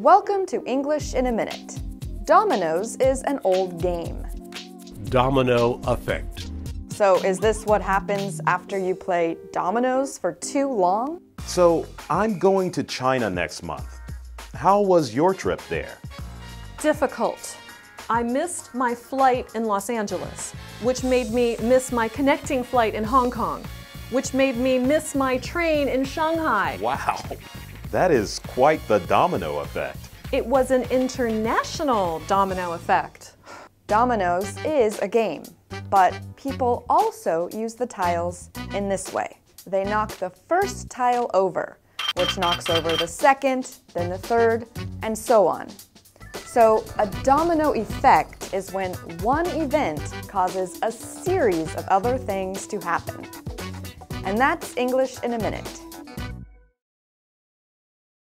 Welcome to English in a Minute. Dominoes is an old game. Domino effect. So is this what happens after you play dominoes for too long? So I'm going to China next month. How was your trip there? Difficult. I missed my flight in Los Angeles, which made me miss my connecting flight in Hong Kong, which made me miss my train in Shanghai. Wow, that is quite the domino effect. It was an international domino effect. Dominoes is a game, but people also use the tiles in this way. They knock the first tile over, which knocks over the second, then the third, and so on. So a domino effect is when one event causes a series of other things to happen. And that's English in a Minute.